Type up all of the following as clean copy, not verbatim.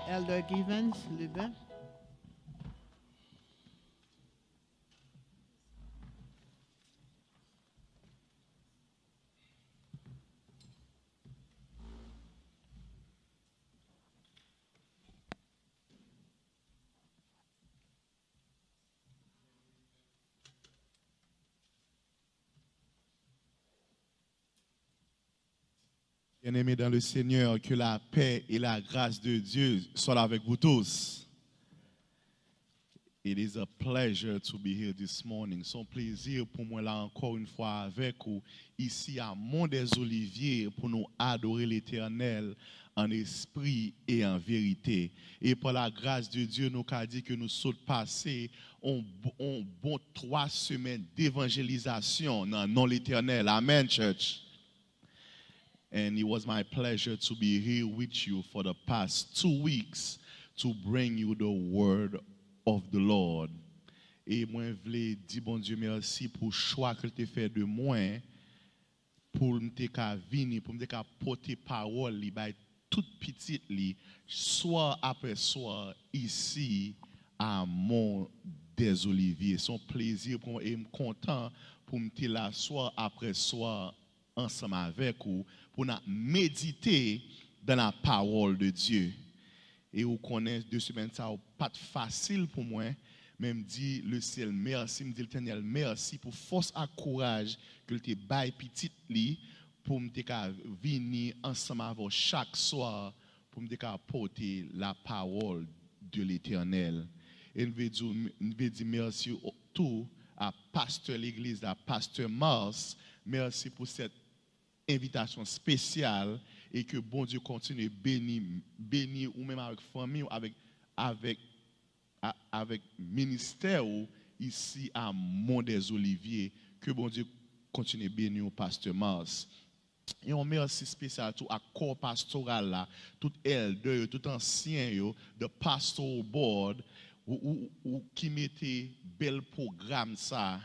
Elder Givens, Liebe. Bien-aimés dans le Seigneur, que la paix et la grâce de Dieu soient avec vous tous. It is a pleasure to be here this morning. Son plaisir pour moi là encore une fois avec vous ici à Mont des Oliviers pour nous adorer l'Éternel en esprit et en vérité. Et par la grâce de Dieu, nous avons dit que nous sommes passés en bon 3 semaines d'évangélisation dans le nom de l'Éternel. Amen, church. And it was my pleasure to be here with you for the past 2 weeks to bring you the word of the Lord. Et moi, je voulais dire, bon Dieu, merci pour le choix que tu fait de moi pour me venir, pour me porter parole, toute petite, soir après soir, ici à Mont des Oliviers. C'est un plaisir pour moi et je suis content pour me là soir après soir ensemble avec vous pour méditer dans la parole de Dieu. Et vous connaissez 2 semaines, ça n'a pas facile pour moi, mais me dit le ciel merci, me dit l'Éternel merci pour force et courage que tu bail petit li pour me venir ensemble avec chaque soir pour me porter la parole de l'Éternel. Et nous veut dire merci tout à pasteur l'église, à pasteur Mars, merci pour cette invitation spéciale et que bon Dieu continue bénir ou même avec famille, avec ministère ici à Mont des Oliviers, que bon Dieu continue bénir au pasteur Mars. Et on merci spécial tout à corps pastoral là, tout elder, tout ancien de pastoral board ou qui mettait bel programme ça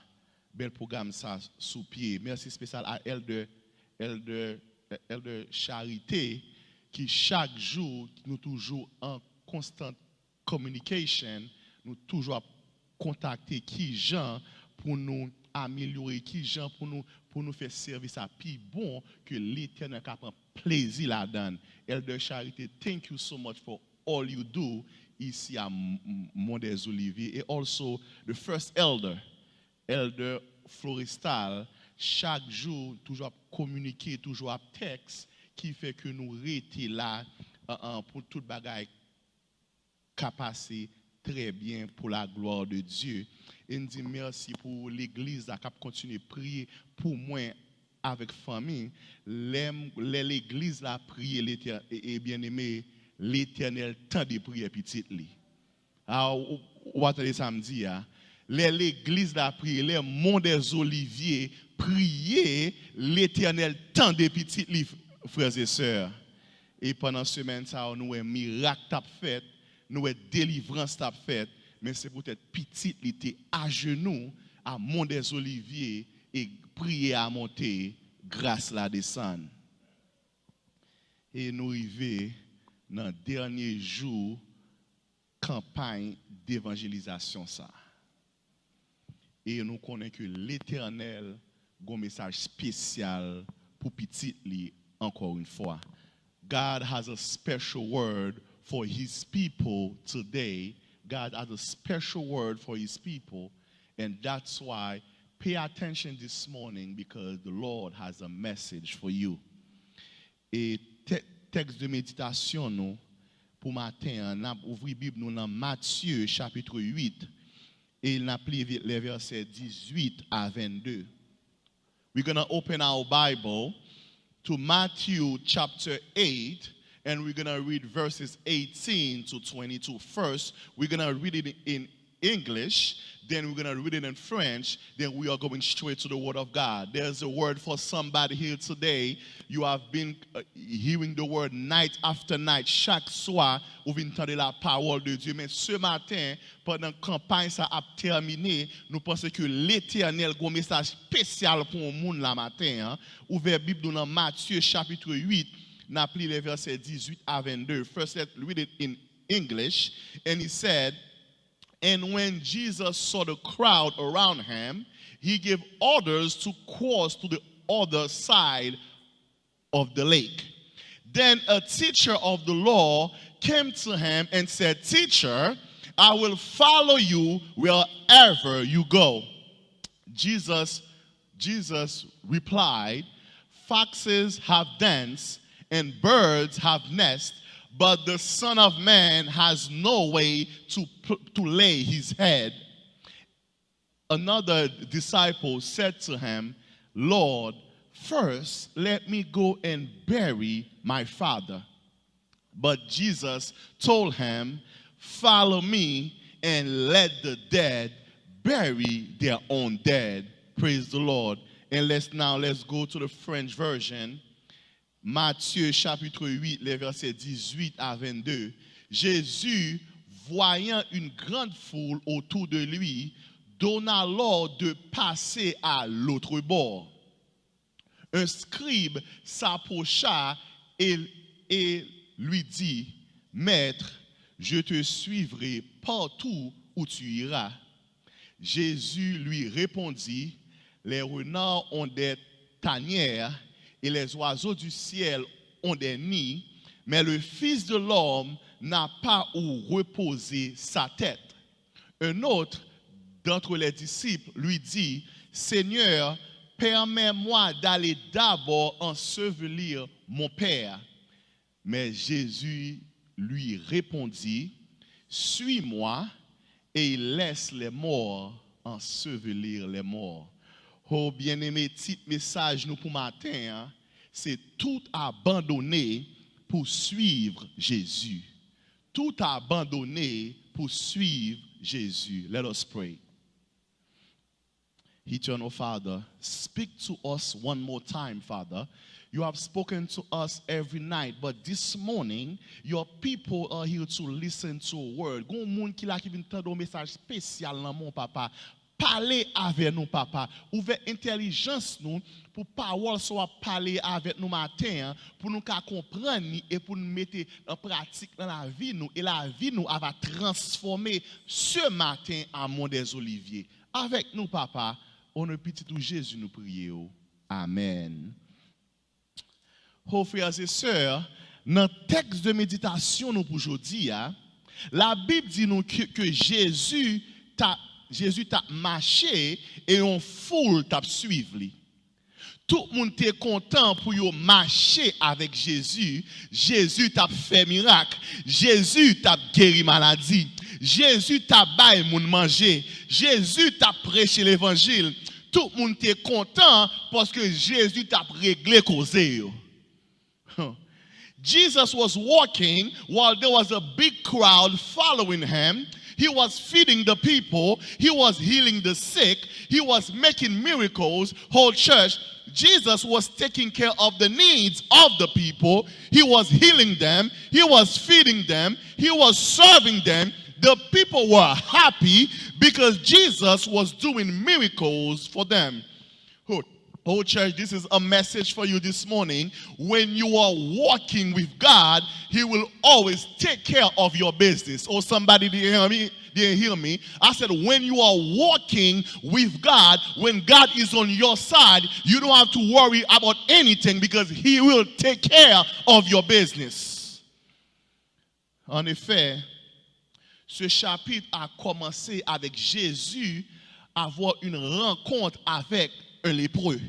sous pied. Merci spécial à elder Charité, qui chaque jour, nous toujours en constante communication, nous toujours contacter qui gens pour nous améliorer, qui gens pour nous faire service à plus bon que l'Éternel qui prend plaisir là-dedans. Elder Charité, thank you so much for all you do ici à Mont des Oliviers. Et also the first elder Florestal, chaque jour, toujours communiquer, toujours à texte, qui fait que nous restons là pour toute bagaille passer très bien pour la gloire de Dieu. Et nous dit merci pour l'église qui a continué à prier pour moi avec famille. L'église a prié et bien aimé l'Éternel tant de prières petites. Alors, vous attendez samedi, l'église a prié, les monts des Oliviers prier l'Éternel tant de petits livres, frères et sœurs. Et pendant ce semaine, ça, nous avons un miracle t'a fait, nous avons délivrance t'a fait, mais c'est peut-être petit, il était à genoux à Mont des Oliviers et prier à monter, grâce la descendre. Et nous arrivons dans le dernier jour, campagne d'évangélisation ça. Et nous connaissons que l'Éternel a un message spécial pour petit li encore une fois. God has a special word for his people today. God has a special word for his people, and that's why pay attention this morning because the Lord has a message for you. Et texte de méditation nous pour matin, on a ouvert Bible nous dans Matthieu chapitre 8 et il n'a pris les versets 18 à 22. We're going to open our Bible to Matthew chapter 8, and we're going to read verses 18 to 22. First, we're going to read it in English, then we're going to read it in French, then we are going straight to the Word of God. There's a word for somebody here today. You have been hearing the word night after night. Chaque soir, vous entendez la parole de Dieu. Mais ce matin, pendant que la campagne ça a terminé, nous pensons que l'Éternel a un message spécial pour le monde la matin. Ouvert Bible dans Matthieu chapitre 8, n'a pris les versets 18 à 22. First, let's read it in English, and he said, and when Jesus saw the crowd around him, he gave orders to cross to the other side of the lake. Then a teacher of the law came to him and said, Teacher, I will follow you wherever you go. Jesus replied, Foxes have dens and birds have nests, but the Son of Man has no way to lay his head. Another disciple said to him, Lord, first let me go and bury my father. But Jesus told him, follow me and let the dead bury their own dead. Praise the Lord. And let's go to the French version. Matthieu chapitre 8, les versets 18 à 22. Jésus, voyant une grande foule autour de lui, donna l'ordre de passer à l'autre bord. Un scribe s'approcha et lui dit, Maître, je te suivrai partout où tu iras. Jésus lui répondit, les renards ont des tanières et les oiseaux du ciel ont des nids, mais le Fils de l'homme n'a pas où reposer sa tête. Un autre d'entre les disciples lui dit, Seigneur, permets-moi d'aller d'abord ensevelir mon Père. Mais Jésus lui répondit, suis-moi et il laisse les morts ensevelir les morts. Oh bien-aimé, petit message nous pour matin, hein? C'est tout abandonner pour suivre Jésus. Tout abandonner pour suivre Jésus. Let us pray. Eternal Father, speak to us one more time, Father. You have spoken to us every night, but this morning, your people are here to listen to a word. Gon moun ki la ki vin tande un message spécial nan mon papa. Parler avec nous, papa. Ouvre intelligence nous pour parole soit parler avec nous matin, pour nous comprendre et pour nous mettre en pratique dans la vie nous. Et la vie nous va transformer ce matin en monde des Oliviers. Avec nous, papa, au nom petit de Jésus, nous prions. Amen. Oh, frères et sœurs, dans le texte de méditation nous pour aujourd'hui, la Bible dit nous que Jésus t'a marché et une foule t'a suivi. Tout le monde était content pour marcher avec Jésus. Jésus t'a fait miracle. Jésus t'a guéri maladie. Jésus t'a baillé moun manger. Jésus t'a prêché l'évangile. Tout le monde était content parce que Jésus t'a réglé causé. Jesus was walking while there was a big crowd following him. He was feeding the people. He was healing the sick. He was making miracles. Whole church, Jesus was taking care of the needs of the people. He was healing them. He was feeding them. He was serving them. The people were happy because Jesus was doing miracles for them. Oh, church, this is a message for you this morning. When you are walking with God, He will always take care of your business. Oh, somebody didn't hear me. I said, when you are walking with God, when God is on your side, you don't have to worry about anything because He will take care of your business. En effet, ce chapitre a commencé avec Jésus avoir une rencontre avec un lépreux.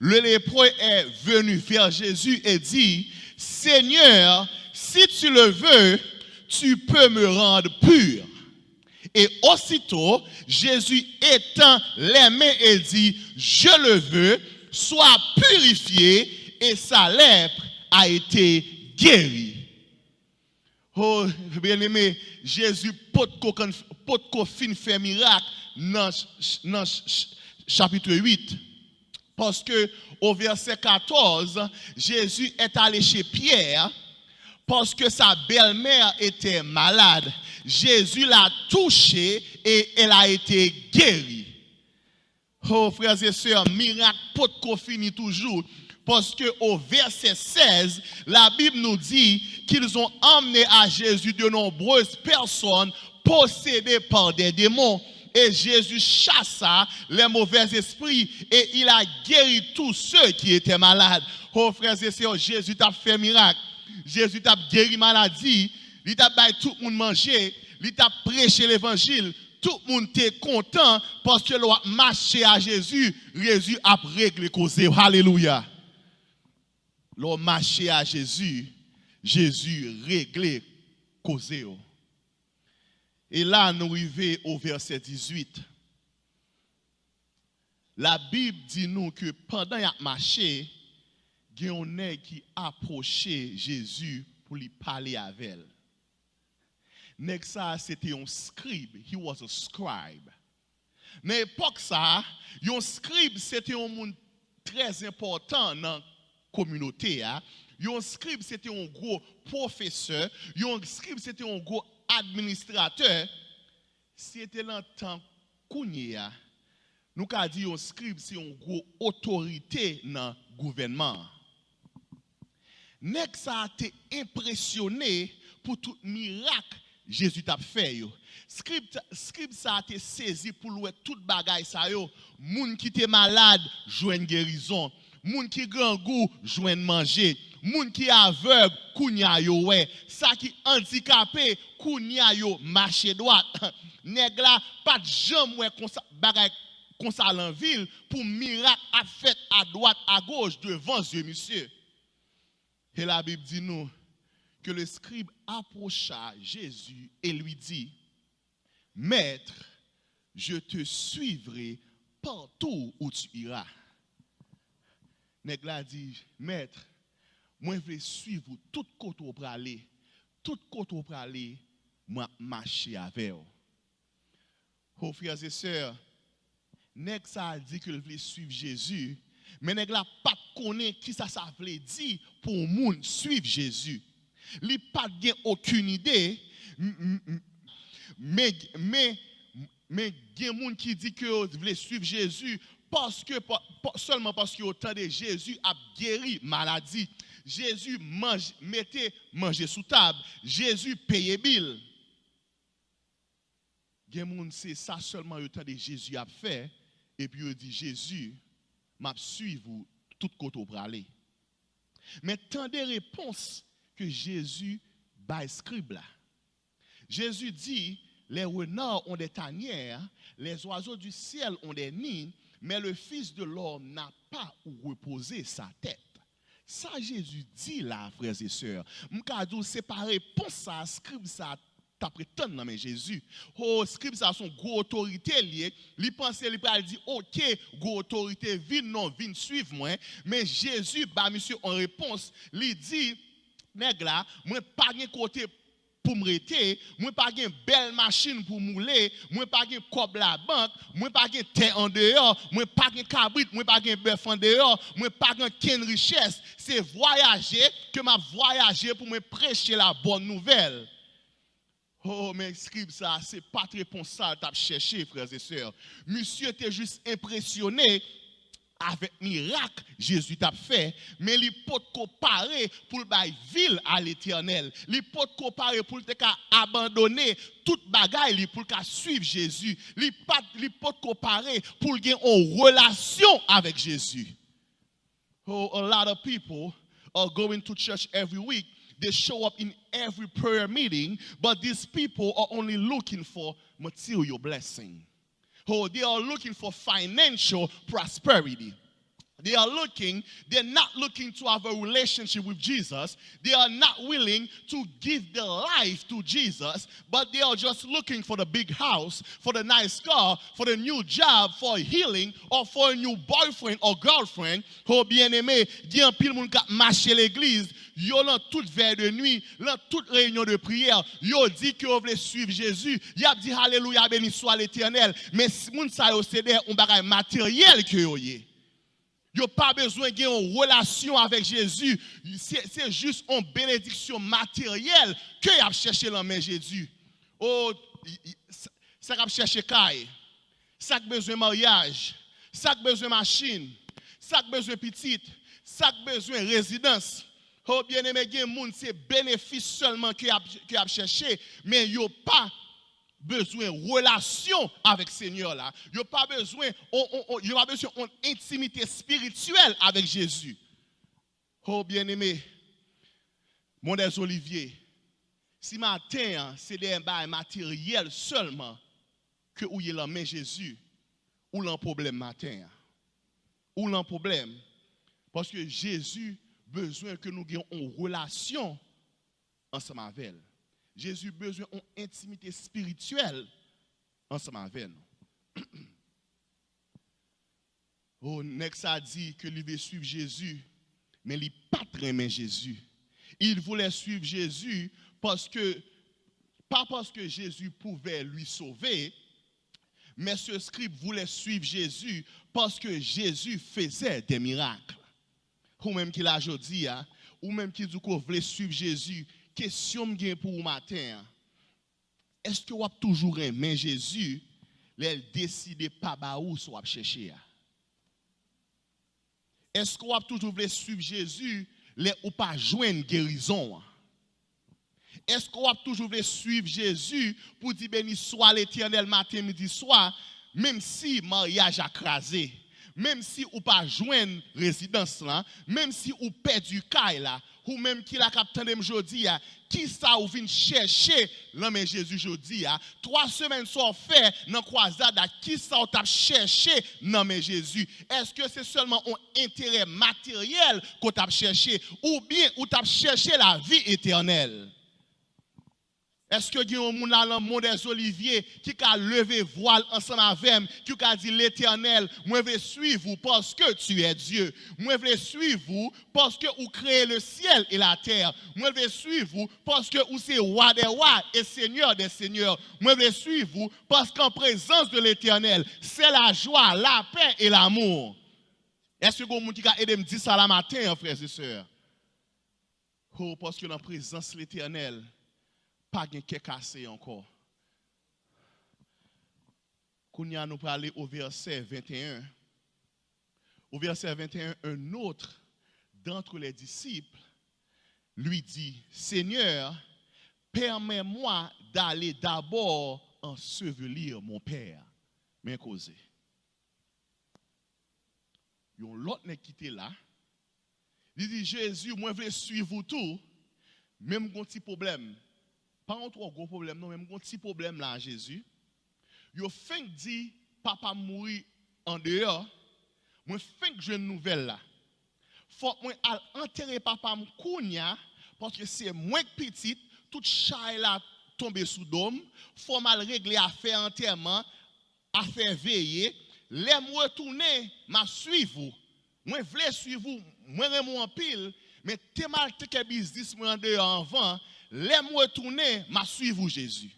Le lépreux est venu vers Jésus et dit, Seigneur, si tu le veux, tu peux me rendre pur. Et aussitôt, Jésus étend les mains et dit, je le veux, sois purifié, et sa lèpre a été guérie. Oh, bien-aimé, Jésus peut fin faire miracle dans chapitre 8. Parce que au verset 14, Jésus est allé chez Pierre parce que sa belle-mère était malade. Jésus l'a touchée et elle a été guérie. Oh, frères et sœurs, miracle peut qu'on finit toujours. Parce que au verset 16, la Bible nous dit qu'ils ont emmené à Jésus de nombreuses personnes possédées par des démons. Et Jésus chassa les mauvais esprits et il a guéri tous ceux qui étaient malades. Oh frères et sœurs, Jésus t'a fait miracle. Jésus t'a guéri maladie. Il t'a fait tout le monde manger. Il t'a prêché l'évangile. Tout le monde était content parce que l'on a marché à Jésus. Jésus a réglé cause. Alléluia. L'on marché à Jésus. Jésus réglé cause. Et là, nous arrivons au verset 18. La Bible dit nous que pendant qu'il a marché, il y a un nègre qui approchait Jésus pour lui parler avec elle. Nègre ça, c'était un scribe. He was a scribe. Dans l'époque ça, un scribe, c'était un monde très important dans la communauté. Un scribe, c'était un gros professeur. Un scribe, c'était un gros administrateur. C'était dans le temps Kounia. Nous avons dit un scribe, c'est une grosse autorité dans le gouvernement. Nèg ça a été impressionné pour tout miracle Jésus t'a fait. Scribe ça a été saisi pour louer tout bagay ça yo. Moun qui était malade, joine guérison. Moun qui grand goût, joine manger. Moun qui aveugle, kounya yo ouais. Ça qui handicapé, kounya yo marcher droit. Nèg la pas de jambe ouais comme ça bagay comme ça en ville pour miracle à fait à droite à gauche devant yeux monsieur. Et la Bible dit nous que le scribe approcha Jésus et lui dit, Maître, je te suivrai partout où tu iras. Nèg la dit, Maître, moi je vais suivre tout côté où pour aller, tout côté où pour aller, moi marcher avec vous. Oh frères et sœurs, nèg ça dit qu'il veut suivre Jésus, mais nèg la pas connaît qui ça veut dire pour moun suivre Jésus. Li pas gen aucune idée, mais gen moun qui dit que veut suivre Jésus parce que seulement parce que autant de Jésus a guéri maladie. Jésus mettait manger sous table, Jésus payait bill. Gen moun c'est ça seulement autant de Jésus a fait et puis il dit Jésus m'a suivre tout côté pour aller. Mais tant de réponses que Jésus bail scribe là. Jésus dit les renards ont des tanières, les oiseaux du ciel ont des nids, mais le Fils de l'homme n'a pas où reposer sa tête. Ça Jésus dit là, frères et sœurs. M'kadou c'est pas réponse ça scribe ça t'a prétendre non mais Jésus. Oh scribe ça son gros autorité lié, li penser li pral dire OK, gros autorité vinn suivre moi, mais Jésus ba monsieur en réponse, li dit nèg la, moi pas gen côté pour me rete, moi pas gen belle machine pour mouler, moi pas gen cob la banque, moi pas gen terre en dehors, moi pas gen cabrit, moi pas gen bœuf en dehors, moi pas gen ken richesse, c'est voyager que m'a voyager pour me prêcher la bonne nouvelle. Oh, mais scribe ça, c'est pas très responsable t'as cherché, frères et sœurs. Monsieur était juste impressionné avec miracle Jésus t'a fait, mais il peut comparer pour le ville à l'Éternel. Il peut comparer pour te abandonner toute bagaille pour suivre Jésus. Il peut comparer pour gagner en relation avec Jésus. Oh, a lot of people are going to church every week. They show up in every prayer meeting, but these people are only looking for material blessing. Oh, they are looking for financial prosperity. They're not looking to have a relationship with Jesus. They are not willing to give their life to Jesus, but they are just looking for the big house, for the nice car, for the new job, for healing, or for a new boyfriend or girlfriend. Oh, bien-aimé, il y a un pile moun ka marcher l'église, yo dans toute veille de nuit, dans toute réunion de prière, yo dit que vous voulez suivre Jésus, y a dit alléluia, béni soit l'Éternel, mais moun sa yo c'est un bagay matériel que yo yé. Yo pas besoin d'une relation avec Jésus. C'est juste une bénédiction matérielle que y a cherché dans main Jésus. Oh, ça a cherché caille. Ça a besoin mariage. Ça a besoin machine. Ça a besoin petite. ça besoin résidence. Oh bien aimé, gen moun c'est bénéfice seulement que a cherché, mais yo pas besoin relation avec Seigneur là. Yo pas besoin yo pas besoin intimité spirituelle avec Jésus. Oh bien aimé, mon des Olivier, si matin c'est des bails matériels seulement que où il a main Jésus, ou l'un problème matin. Ou l'un problème parce que Jésus besoin que nous ayons une relation ensemble avec elle. Jésus besoin d'une intimité spirituelle ensemble avec nous. Oh, Nex a dit que il veut suivre Jésus, mais il n'a pas très aimé Jésus. Il voulait suivre Jésus pas parce que Jésus pouvait lui sauver, mais ce scribe voulait suivre Jésus parce que Jésus faisait des miracles. Ou même qui l'a dit, ou même qui dit qu'on voulait suivre Jésus, question pour vous matin. Est-ce que vous avez toujours aimé Jésus, il décide pas où soit chercher? Est-ce que vous avez toujours voulu suivre Jésus, ou pas joindre guérison? Est-ce que vous avez toujours voulu suivre Jésus pour dire béni soit l'Éternel matin, midi, soir, même si mariage a crasé? Même si ou pas joindre résidence là, même si ou perdu caille là, ou même qui la capitaine de jodi a, qui ça ou vient chercher l'homme Jésus jodi a, 3 semaines sont fait dans croisade à qui ça ou t'a cherché l'homme Jésus. Est-ce que c'est seulement un intérêt matériel qu'on t'a cherché ou bien ou t'a cherché la vie éternelle? Est-ce que il y a un monde dans le monde des Oliviers qui a levé voile ensemble avec qui a dit l'Éternel, moi je veux suivre vous parce que tu es Dieu. Moi je veux suivre vous parce que vous créez le ciel et la terre. Moi je veux suivre vous parce que vous êtes roi des rois et seigneur des seigneurs. Moi je veux suivre vous parce qu'en présence de l'Éternel, c'est la joie, la paix et l'amour. Est-ce que vous avez qui a aidé me dire ça la matin, frères et sœurs? Oh, parce que dans la présence de l'Éternel, pas de cassé encore. Kounya nous parler au verset 21. Au verset 21, un autre d'entre les disciples lui dit, Seigneur, permets-moi d'aller d'abord ensevelir mon père. Mais causé. Yon l'autre n'est quitté là. Il dit, Jésus, moi je veux suivre vous tout, même un petit problème. Pas un trop gros problème, non, même un petit problème là, Jésus. Yo fin dit, papa mourir en dehors, moi fin que j'ai une nouvelle là. Faut moi enterrer papa m'kounya, parce que c'est moins petit, toute chaille là tomber sous dôme, faut mal régler affaire enterrement, affaire veiller, les moi retourner, m'a suivre vous. Moi vle suivre vous, moi remou en pile, mais t'es mal te business moi en dehors avant. Les moi retourner, m'a suivre Jésus.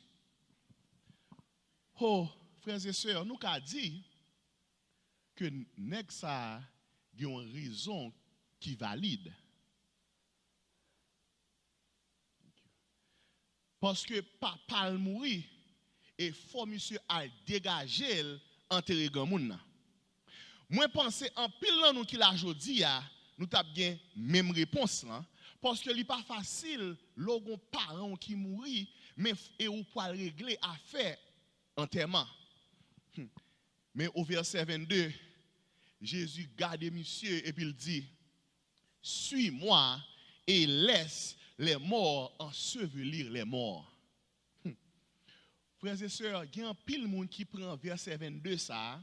Oh, frères et sœurs, nous avons dit que nèg ça a une raison qui valide. Parce que papa le mourir et faut monsieur a dégager enterrer grand moun. Moi penser en pile là nous qui la jodi a, nous t'a bien même réponse là. Parce que ce n'est pas facile, lorsqu'on parent qui mourit, mais et ou pour régler affaire enterrement. Mais au verset 22, Jésus garde monsieur et puis il dit, suis-moi et laisse les morts ensevelir les morts. Frères et sœurs, il y a un pile monde qui prend verset 22 ça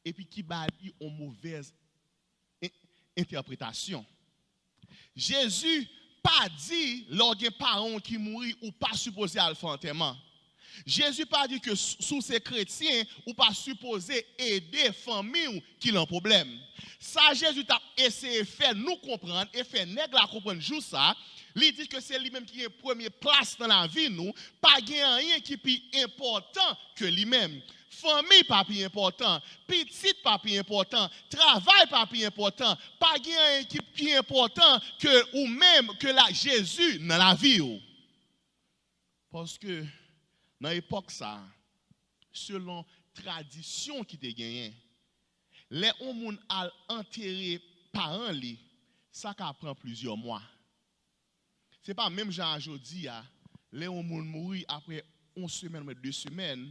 et puis qui bâtit une mauvaise interprétation. Jésus pas dit lorsqu'un parent qui mourit ou pas supposé à le faire enterrement. Jésus pas dit que sous ces chrétiens ou pas supposé aider famille qui ont un problème. Ça Jésus a essayé de faire nous comprendre et faire nèg la comprendre juste ça. Il dit que c'est lui-même qui est première place dans la vie nous, pas rien qui est plus important que lui-même. Famille pas plus important, petite pas plus important, travail pas plus important, pas rien qui est plus important que ou même que la Jésus dans la vie. Parce que dans l'époque ça, selon tradition qui te gagne, les gens a enterré parents li, ça prend plusieurs mois. Ce n'est pas même genre aujourd'hui, les gens mourir après 11 semaines ou 2 semaines,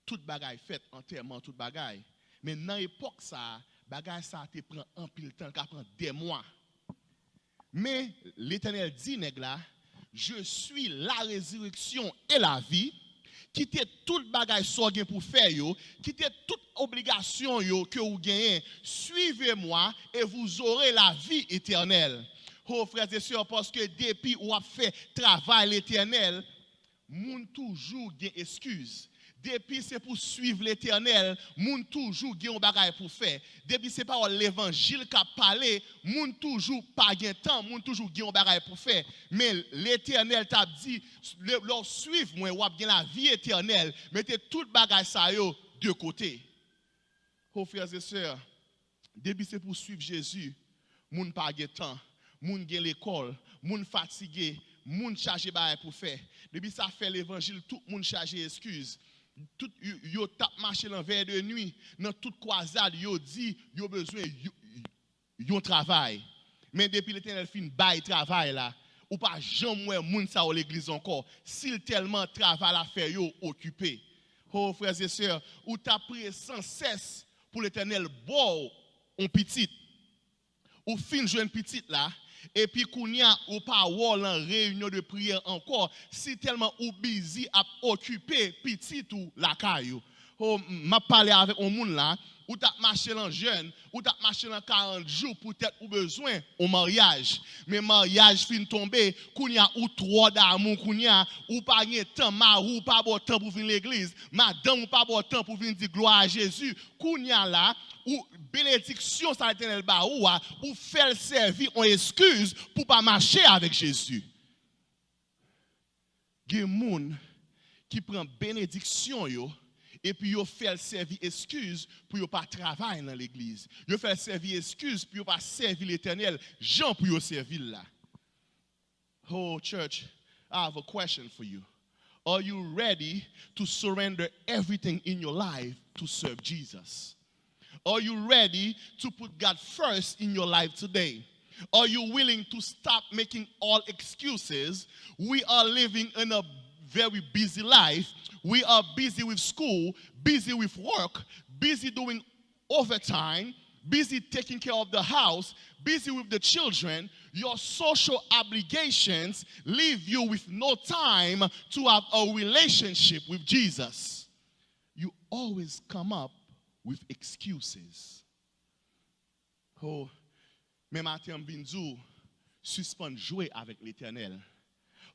toute bagaille faite, enterrement, toute bagaille. Mais dans l'époque, ça, bagaille ça te prend un pile temps, ça prend des mois. Mais l'Éternel dit, nèg là, je suis la résurrection et la vie. Quittez toute bagaille so gen pour faire yo, quittez toute obligation yo que vous gagnez, suivez-moi et vous aurez la vie éternelle. Oh frères et sœurs, parce que depuis ou a fait travail l'éternel, moun toujours gen excuse. Depuis c'est pour suivre l'éternel, moun toujours gen bagay pour faire. Depuis c'est pas l'évangile qui a parlé, moun toujours pas gen temps, moun toujours gen bagay pour faire. Mais l'éternel t'a dit, leur suivre moi ou gen la vie éternelle, mettez tout bagay ça yo de côté. Oh frères et sœurs, depuis c'est pour suivre Jésus, moun pas gen temps, moun gen l'école, moun fatigué, moun chargé bagay pour faire. Depuis ça fait l'évangile, tout moun chargé excuse. Tout yo tap marché l'envers de nuit dans toute croisade yo dit yo besoin yon travail mais depuis l'Éternel fin bail travail là ou pas jamais moun sa ou l'église encore s'il tellement travail à faire yo occupé. Oh frères et sœurs, ou t'a prié sans cesse pour l'Éternel bon on petit ou fin jeune petite là. Et puis, kounya ou pas en réunion de prière encore, si tellement ou busy à occuper petit ou la caillou. Oh, m'a parlé avec un monde là, ou t'as marché en jeune, ou t'as marché en 40 jours, peut-être ou besoin au mariage. Mais mariage fin tomber, kounya ou trop d'amour, kounya ou pas de temps, ou pas bon temps pour venir l'église, madame ou pas bon temps pour venir dire gloire à Jésus, kounya là, ou bénédiction ça l'Éternel ba ou faire servir en excuse pour pas marcher avec Jésus. Gen moun qui prend bénédiction yo et puis yo fait servir excuse pour yo pas travailler dans l'église. Yo fait servir excuse pour yo pas servir l'Éternel, Jean pour yo servir là. Oh church, I have a question for you. Are you ready to surrender everything in your life to serve Jesus? Are you ready to put God first in your life today? Are you willing to stop making all excuses? We are living in a very busy life. We are busy with school, busy with work, busy doing overtime, busy taking care of the house, busy with the children. Your social obligations leave you with no time to have a relationship with Jesus. You always come up with excuses. Oh, mais matin binzou suspend jouer avec l'Éternel.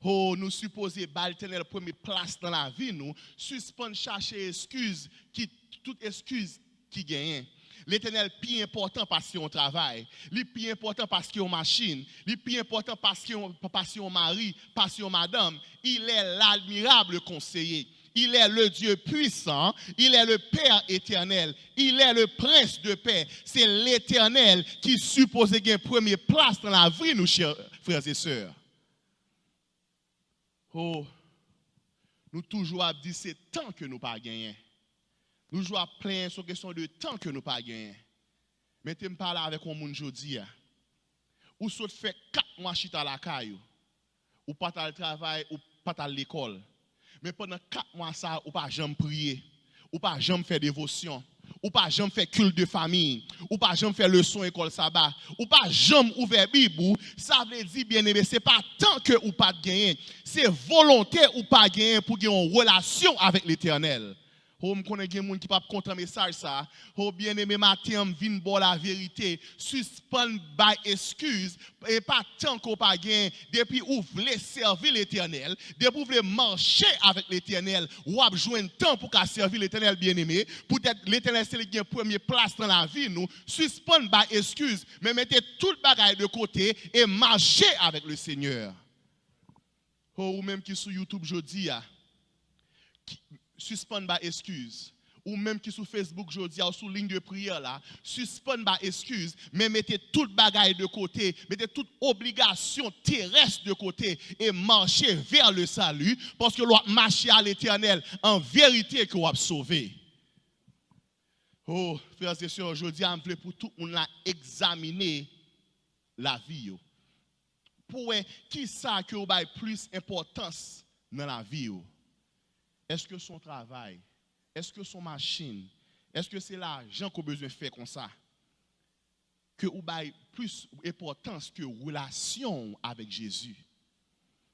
Oh, nous supposons battre l'Éternel première place dans la vie nous, suspend chercher excuse qui toute excuse qui gagne. L'Éternel plus important parce qu'on travaille, le plus important parce qu'on machine, le plus important parce qu'on mari, parce qu'on madame, il est l'admirable conseiller. Il est le Dieu puissant, il est le Père éternel, il est le Prince de paix. C'est l'Éternel qui suppose gagner première place dans la vie, nous, chers frères et sœurs. Oh, nous toujours dit c'est temps que nous pas gagner. Nous jouons plein sur question de temps que nous pas gagner. Mais tu me parles avec un monde aujourd'hui. Ou soit fait 4 mois chita la caillou, ou pas à le travail, ou pas à l'école. Mais pendant 4 mois, ça, ou pas jamais prier, ou pas jamais faire dévotion, ou pas jamais faire culte de famille, ou pas jamais faire leçon école sabbat, ou pas jamais ouvert Bible, ça veut dire bien aimé, c'est pas tant que ou pas de gagner, c'est volonté ou pas gagner pour gagner une relation avec l'Éternel. Oh, je connais des gens qui ne peuvent pas contre le message ça. Oh, bien aimé, matin, vin bon la vérité. Suspend by excuse. Et pas tant qu'on pas gain. Depuis où vous voulez servir l'Éternel. Depuis où vous voulez marcher avec l'Éternel. Ou avez joué un temps pour servir l'Éternel bien aimé. Peut-être l'Éternel c'est le première place dans la vie nous. Suspend by excuse. Mais mettez tout le bagage de côté et marchez avec le Seigneur. Oh, ou même qui sur YouTube aujourd'hui suspend par excuse, ou même qui sur Facebook aujourd'hui ou sur ligne de prière là, suspend par excuse, mais mettez toute bagaille de côté, mettez toute obligation terrestre de côté et marchez vers le salut, parce que l'on marche à l'Éternel en vérité que l'on a sauvé. Oh, frères et sœurs, aujourd'hui, je veux pour tout le monde examiner la vie yo. Pour qui ça que vous avez plus d'importance dans la vie yo? Est-ce que son travail? Est-ce que son machine? Est-ce que c'est l'argent qu'on a besoin de faire comme ça? Que vous avez plus d'importance que relation avec Jésus.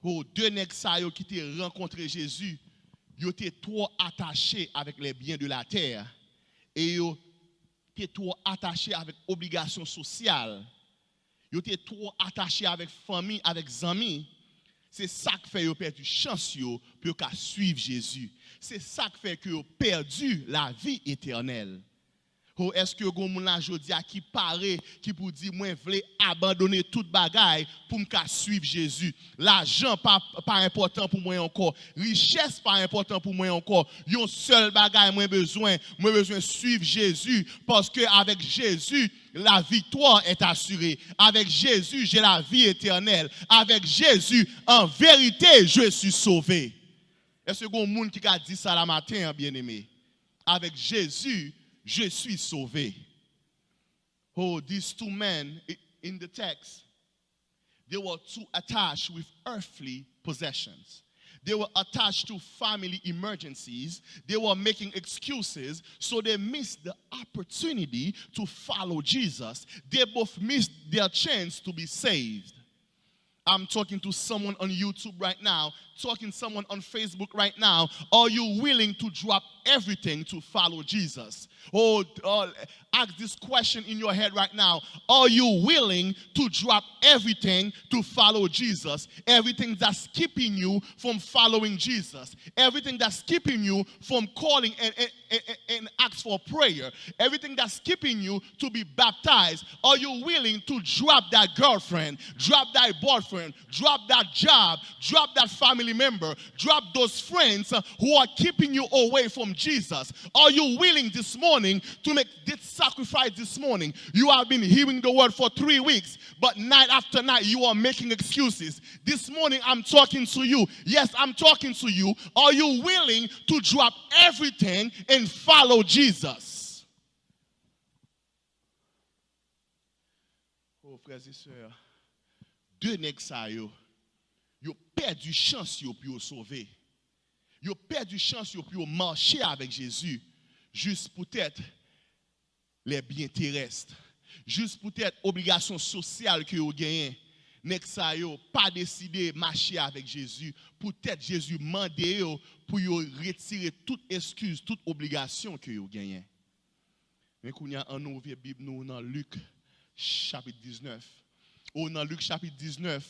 Oh, deux nègres ça yo qui t'ont rencontré Jésus, ils étaient trop attachés avec les biens de la terre et ils étaient trop attachés avec obligations sociales. Ils étaient trop attachés avec famille, avec amis. C'est ça qui fait qu'ils ont perdu chance pour suivre Jésus. C'est ça qui fait qu'ils ont perdu la vie éternelle. Ou est-ce que vous avez aujourd'hui qui paraît, qui pour dire, moi, je veux abandonner toute bagaille pour me suivre Jésus. L'argent pas important pour moi encore. Richesse pas important pour moi encore. Yon seul bagaille moi besoin de suivre Jésus parce que avec Jésus, la victoire est assurée. Avec Jésus, j'ai la vie éternelle. Avec Jésus, en vérité, je suis sauvé. Est-ce que vous avez un monde qui a dit ça la matin, bien-aimé? Avec Jésus, je suis sauvé. Oh, these two men in the text, they were too attached with earthly possessions. They were attached to family emergencies. They were making excuses, so they missed the opportunity to follow Jesus. They both missed their chance to be saved. I'm talking to someone on YouTube right now, talking to someone on Facebook right now. Are you willing to drop everything to follow Jesus? Ask this question in your head right now. Are you willing to drop everything to follow Jesus? Everything that's keeping you from following Jesus. Everything that's keeping you from calling and ask for prayer. Everything that's keeping you to be baptized. Are you willing to drop that girlfriend, drop that boyfriend, drop that job, drop that family member, drop those friends who are keeping you away from Jesus? Are you willing this morning to make this sacrifice this morning? You have been hearing the word for 3 weeks, but night after night you are making excuses. This morning I'm talking to you. Yes, I'm talking to you. Are you willing to drop everything and follow Jesus? Oh, frères et sœurs, deux nègres ça yo perdu chance pour sauver. Yo perdu chance pour marcher avec Jésus juste peut-être les biens terrestres, juste peut-être obligations sociales que vous gagnez. Nèg sa yo pas décidé marcher avec Jésus, peut-être Jésus mandé yo pour yo retirer toute excuse, toute obligation que vous gagnez. Mais qu'on y a un ouvre Bible nous dans Luc chapitre 19. Ou dans Luc chapitre 19,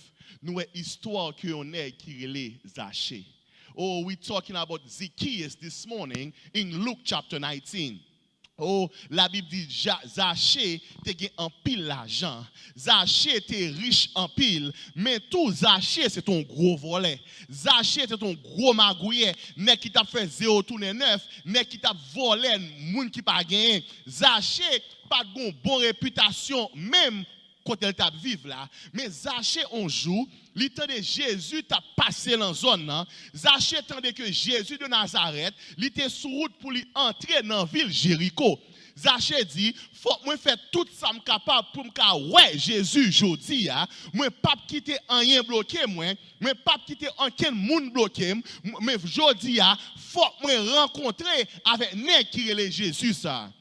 nous avons histoire que on est qui relève Zachée. Oh, we're talking about Zacchaeus this morning in Luke chapter 19. Oh, la Bible dit Zachée était en pile l'argent. Zachée était riche en pile, mais tout Zachée c'est un gros volet. Zachée c'est un gros magouillet, n'est qui t'a fait 0 tourner 9, n'est qui t'a volé moun qui pas gagné. Zachée pas de bonne réputation même quand elle t'a vivre là, mais Zachée un jour, l'itendait Jésus t'a passé dans zone là. Zachée tendait que Jésus de Nazareth, il était sur route pour lui entrer dans la ville Jéricho. Zachée dit, faut moi faire tout ça capable pour me ouais Jésus jodi a, moi pas quitter rien bloqué moi pas quitter aucun monde bloqué, mais jodi a, faut moi rencontrer avec nèg qui relè Jésus ça.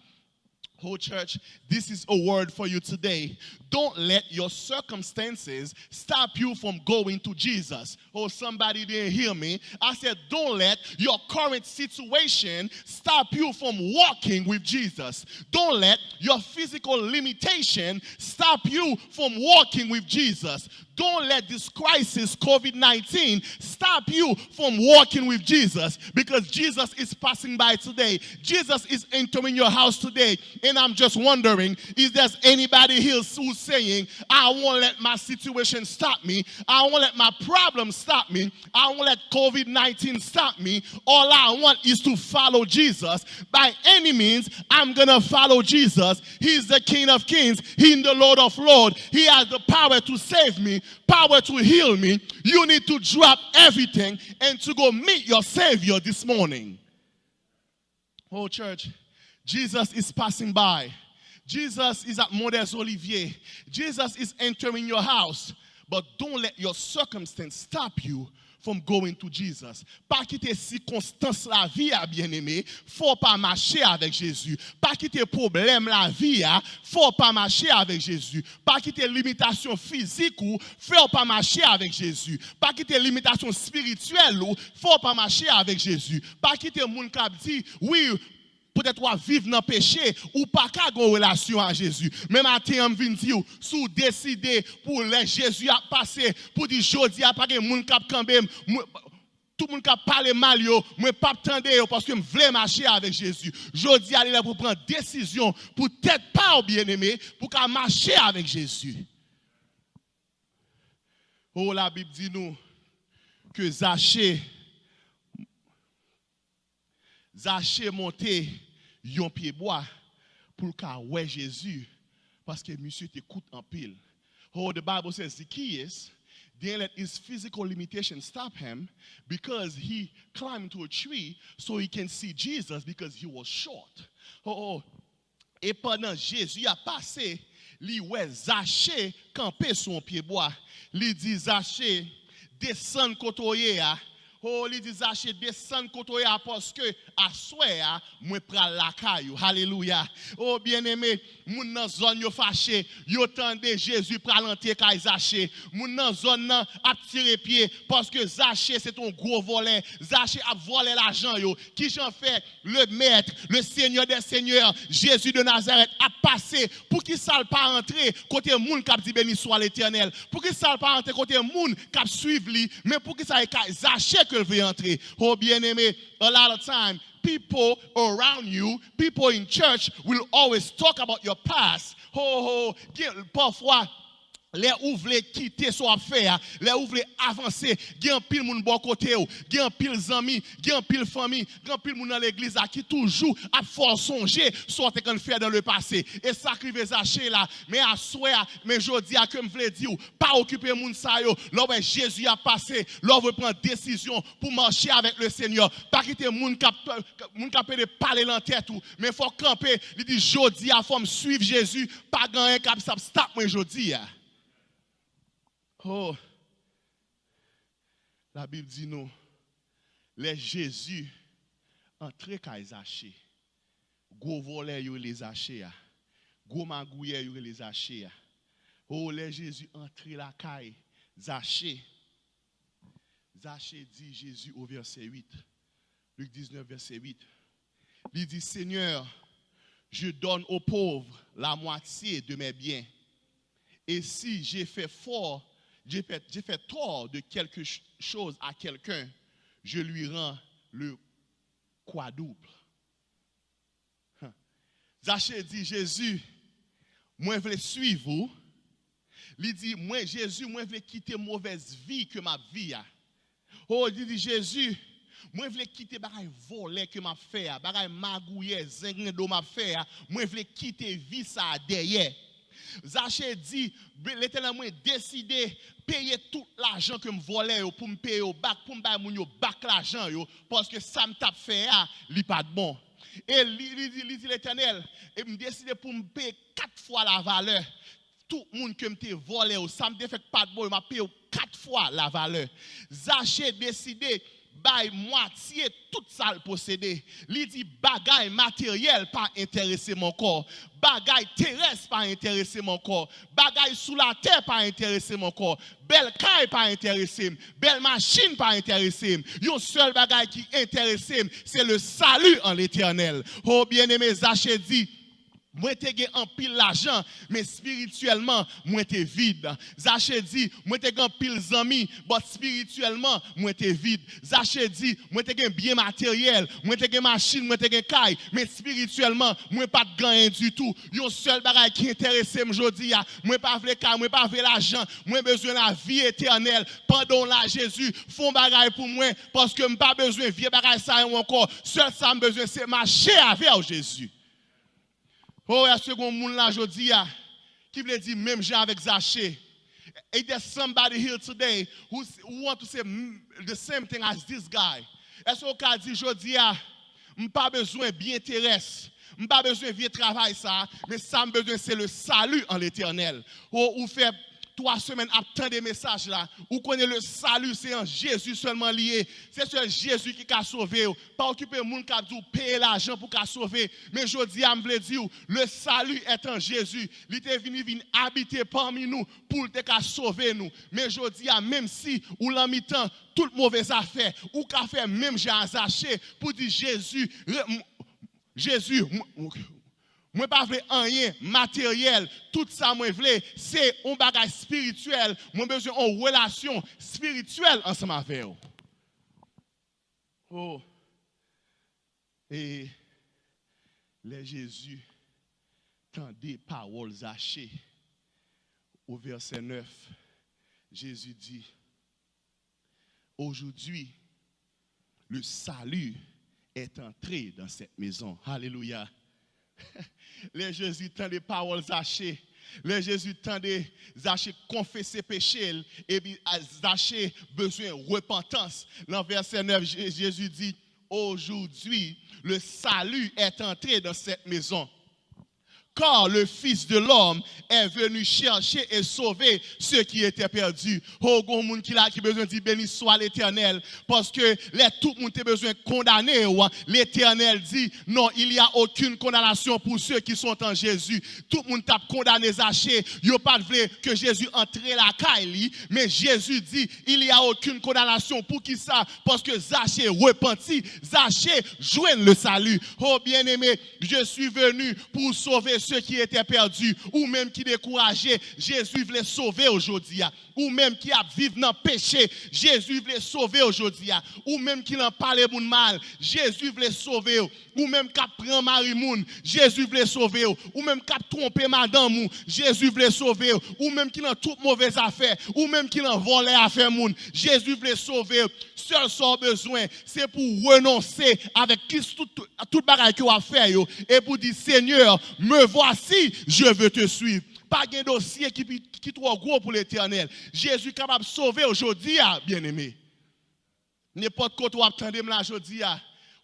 Oh church, this is a word for you today. Don't let your circumstances stop you from going to Jesus. Oh, somebody didn't hear me. I said, don't let your current situation stop you from walking with Jesus. Don't let your physical limitation stop you from walking with Jesus. Don't let this crisis, COVID-19, stop you from walking with Jesus, because Jesus is passing by today. Jesus is entering your house today. And I'm just wondering, is there anybody here who's saying, I won't let my situation stop me. I won't let my problems stop me. I won't let COVID-19 stop me. All I want is to follow Jesus. By any means, I'm going to follow Jesus. He's the King of Kings. He's the Lord of Lords. He has the power to save me, power to heal me. You need to drop everything and to go meet your Savior this morning. Oh, church, Jesus is passing by. Jesus is at Mont des Oliviers. Jesus is entering your house. But don't let your circumstance stop you from going to Jesus. Pas quitter circonstance la vie à bien-aimé, faut pas marcher avec Jésus. Pas quitter problème la vie à, faut pas marcher avec Jésus. Pas quitter limitation physique ou faut pas marcher avec Jésus. Pas quitter limitation spirituelle ou faut pas marcher avec Jésus. Pas quitter moun k'ap dit oui peut-être ou vivre dans le péché ou pas qu'à une relation à Jésus. Même matin, on vient dire, si décider pour les Jésus à passer, pour dire, jodi a pas de moun k'ap kambe, tout le monde qui parle mal, moi pas attendre parce que je veux marcher avec Jésus. Jodi aller là pour prendre décision, pour peut-être pas bien-aimé, pour qu'à marcher avec Jésus. Oh, la Bible dit nous que Zachée monté yon pied bois pour qu'a ouais Jésus parce que monsieur t'écoute en pile. Oh, the Bible says Zacchaeus didn't let his physical limitation stop him because he climbed to a tree so he can see Jesus because he was short. Oh. Et pendant Jésus a passé, li ouais Zachée campé sur un pied bois. Li dit Zachée descend kotoye a. Oh, il dit Zachée descend kotoye a parce que à soir moi pral la caillou. Alléluia. Oh bien-aimé, moun nan zone yo fâché, yo tande Jésus pral entrer kay Zachée. Moun nan zone nan a tiré pied parce que Zachée c'est un gros voleur. Zachée a volé l'argent yo. Qui j'en fait le maître, le Seigneur des seigneurs, Jésus de Nazareth a passé pour qu'il ça pas entrer côté moun k'ap dit béni soit l'Éternel. Pour qu'il ça pas entrer côté moun k'ap suivre li, mais pour qu'il ça Zachée que veut entrer. Oh bien-aimé, a lot of time people around you, people in church will always talk about your past. Parfois les ouvriers quitter son affaire, les ouvriers avancer, gen pile moun bon côté ou, gen pile amis, gen pile famille, gen pile moun dans l'église qui toujours a fort songer soit qu'on fait dans le passé. Et ça crive Zachée là, mais à soir, mais jodi a que me vle dire pas occuper moun sa yo, lorsque Jésus a passé, lorsque prendre décision pour marcher avec le Seigneur, pas quitter moun k'ap de parler dans tête ou, mais faut camper, il dit jodi a faut me suivre Jésus, pas gagner cap ça stop moi jodi a. Oh, la Bible dit nous, les Jésus entré kay Zachée, gros voleur yo les Zachée, gros magouilleur yo les Zachée. Oh, les Jésus entré la kay Zachée. Zachée dit Jésus au verset 8, Luc 19 verset 8. Il dit Seigneur, je donne aux pauvres la moitié de mes biens. Et si j'ai fait tort de quelque chose à quelqu'un, je lui rends le quadruple. Zachée dit, Jésus, moi je veux suivre vous. Il dit, moi Jésus, moi je veux quitter mauvaise vie que ma vie a. Oh, il dit, Jésus, moi je veux quitter bagay voler que m'a fait, bagay magouiller, zengendo m'a fait, moi je veux quitter vie ça derrière. Zachée dit, l'Éternel m'a décidé payer tout l'argent que me volait pour me payer au bac, pour me payer mon bac l'argent parce que ça me t'a fait li pas de bon. Et il dit l'Éternel, et me décidé pour me payer 4 fois la valeur. Tout le monde que me te volé, ça me fait pas de bon, il m'a payé 4 fois la valeur. Zachée décidé bay moitié tout ça le posséder. Li dit bagay matériel pas intéresser mon corps. Bagay terrestre pas intéresser mon corps. Bagay sous la terre pas intéresser mon corps. Belle caille pas intéresser. Belle machine pas intéresser. Yon seul bagay qui intéresse c'est le salut en l'Éternel. Oh bien-aimé Zachée dit moi te gen en pile l'argent mais spirituellement moi te vide. Zachée dit moi te gen pile amis mais spirituellement moi te vide. Zachée dit moi te gen bien matériel, moi te gen machine, moi te gen caille mais spirituellement moi pas de gain du tout. Yon seul bagay qui intéresse me jodi a, moi pas vle caille, moi pas vle l'argent, moi besoin la vie éternelle. Pendant là Jésus font bagay pour moi parce que me pas besoin vieux bagay ça encore. Seul ça me besoin c'est marcher avec Jésus. Oh, il y a second monde là aujourd'hui qui veut dire même gens avec Zachée. Is there somebody here today who want to say the same thing as this guy? Est-ce qu'on peut dire aujourd'hui Pas besoin bien terrestre. Pas besoin de vieux travail ça, mais ça me besoin c'est le salut en l'Éternel. Ou fait 3 semaines attendre des messages là. Ou connaît le salut, c'est en Jésus seulement lié. C'est sur Jésus qui a sauvé. Pas occuper le monde qui a dû payer l'argent pour qu'il sauver. Mais je dis à me dire, le salut est en Jésus. Il est venu habiter parmi nous pour te sauver nous. Mais je dis à même si ou l'en mi-temps toute mauvaise affaire ou qu'a fait même j'ai azaché pour dire Jésus, moi pas veux rien matériel, tout ça moi veux c'est un bagage spirituel, moi besoin en relation spirituelle ensemble avec vous. Oh. Et les Jésus tendait paroles hachées au verset 9. Jésus dit aujourd'hui le salut est entré dans cette maison. Alléluia. Les Jésus tend des paroles hachées. Les Jésus tend des hachées confesser péché. Et puis hachées besoin de repentance. Dans verset 9, Jésus dit, aujourd'hui, le salut est entré dans cette maison. Car le Fils de l'homme est venu chercher et sauver ceux qui étaient perdus. Oh, bon monde qui a besoin de dire béni soit l'Éternel. Parce que tout le monde a besoin de condamner. L'Éternel dit non, il n'y a aucune condamnation pour ceux qui sont en Jésus. Tout le monde a condamné Zachée. Il n'y a pas de que Jésus entre la caille. Mais Jésus dit il n'y a aucune condamnation pour qui ça? Parce que Zachée repentit. Zachée joigne le salut. Oh, bien-aimé, je suis venu pour sauver ceux qui étaient perdus ou même qui décourageaient. Jésus voulait sauver aujourd'hui. Ou même qui a vécu dans le péché, Jésus voulait sauver aujourd'hui. Ou même qui n'en parlait de mal, Jésus voulait sauver. Ou même qui a pris Marie Moun, Jésus voulait sauver. Ou même qui a trompé madame, Jésus voulait sauver. Ou même qui n'a toute mauvaise affaire, ou même qui n'a volé affaire moun, Jésus voulait sauver. Seul son besoin, c'est pour renoncer avec tout bagage que vous avez fait et pour dire Seigneur, me voici, je veux te suivre. Pas de dossier qui est trop gros pour l'Éternel. Jésus est capable de sauver aujourd'hui, bien-aimé. N'importe quoi vous attendez là aujourd'hui,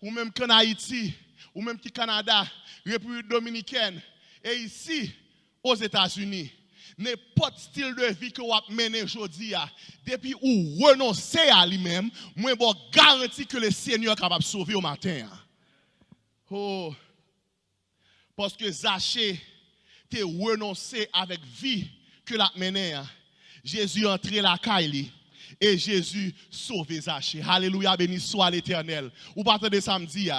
ou même qu'en Haïti, ou même qui Canada, République Dominicaine, et ici, aux États-Unis. N'importe style de vie que vous menez aujourd'hui, depuis vous renoncez à lui-même, moi, je garantis que le Seigneur est capable de sauver au matin. Oh, parce que Zachée te renoncé avec vie que la menée. Jésus entré la caille et Jésus sauvé Zachée. Alléluia, béni soit l'Éternel. Ou partez de samedi.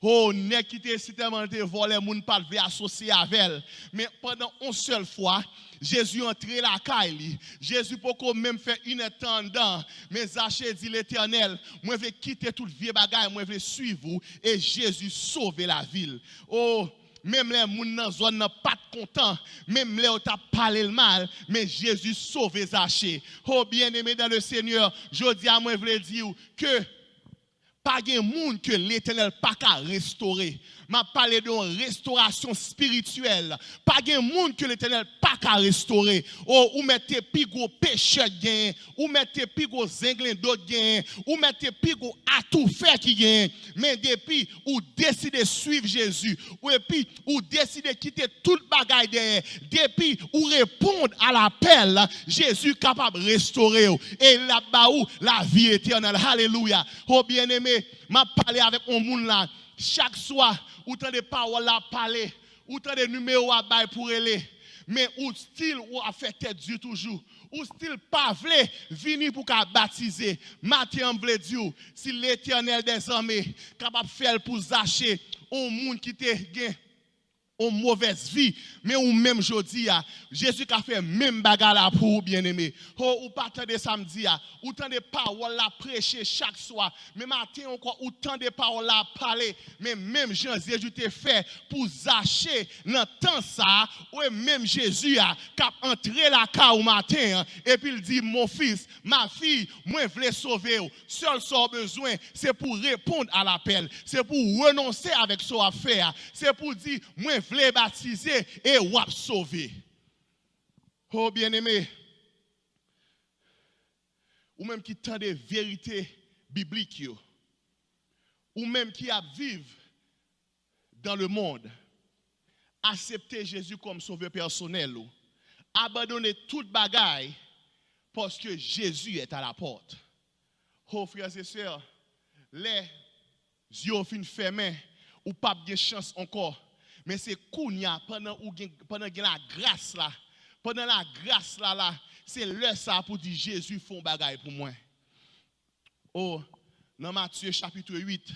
Oh, n'est qui te si tellement te volé, moun pas devait associer avec elle. Mais pendant une seule fois, Jésus entré la caille. Jésus pourquoi même fait une attendant. Mais Zachée dit l'Éternel, moi je vais quitter toute vieux bagaille, moi je vais suivre vous. Et Jésus sauver la ville. Oh, même les gens dans la zone n'ont pas content, même les gens ont parlé le mal, mais Jésus sauve Zachée. Oh, bien-aimé dans le Seigneur, je dis à moi, je veux dire que pas de monde que l'Éternel pas qu'à restaurer. M'a parlé de restauration spirituelle. Pas de monde que l'Éternel pas qu'à restaurer. Oh, ou mettez plus gros péché gain, ou mettez plus gros zinglin d'autres gain, ou mettez plus gros à tout faire qui gain. Mais depuis ou décidez suivre Jésus, ou puis ou décidez quitter toute bagaille derrière, depuis ou répondre à l'appel, Jésus est capable de restaurer et là-bas la vie éternelle. Alléluia. Oh bien-aimé, m'a parlé avec un monde là. Chaque soir, ou tant de paroles à parler, ou tant de numéros à bailler pour aller, mais ou style ou a fait tête Dieu toujours, ou style pas vle venir pour qu'à baptiser. Matin on veut dire si l'Éternel des armées capable faire pour Zachée un monde qui te gain une mauvaise vie, mais ou même jodi Jésus a fait même bagarre là pour bien-aimé. Oh, ou pas tant de samedi ou tant de paroles là prêcher chaque soir, mais matin encore ou tant de paroles là parler, mais même Jésus te fait pour Zachée dans temps ça, ou même Jésus a entré la car au matin et puis il dit mon fils, ma fille, moi je veux sauver. Seul son besoin c'est pour répondre à l'appel, c'est pour renoncer avec son affaire, c'est pour dire moi voulez baptiser et wap sauver. Oh bien-aimé, ou même qui tend des vérités bibliques, ou même qui a vivre dans le monde, accepter Jésus comme sauveur personnel, abandonner toute bagaille parce que Jésus est à la porte. Oh frères et sœurs, les yeux fin fermés ou pas de chance encore, mais c'est kounya pendant la grâce là, pendant la grâce là, c'est le ça pour dire Jésus font bagaille pour moi. Oh, dans Matthieu chapitre 8,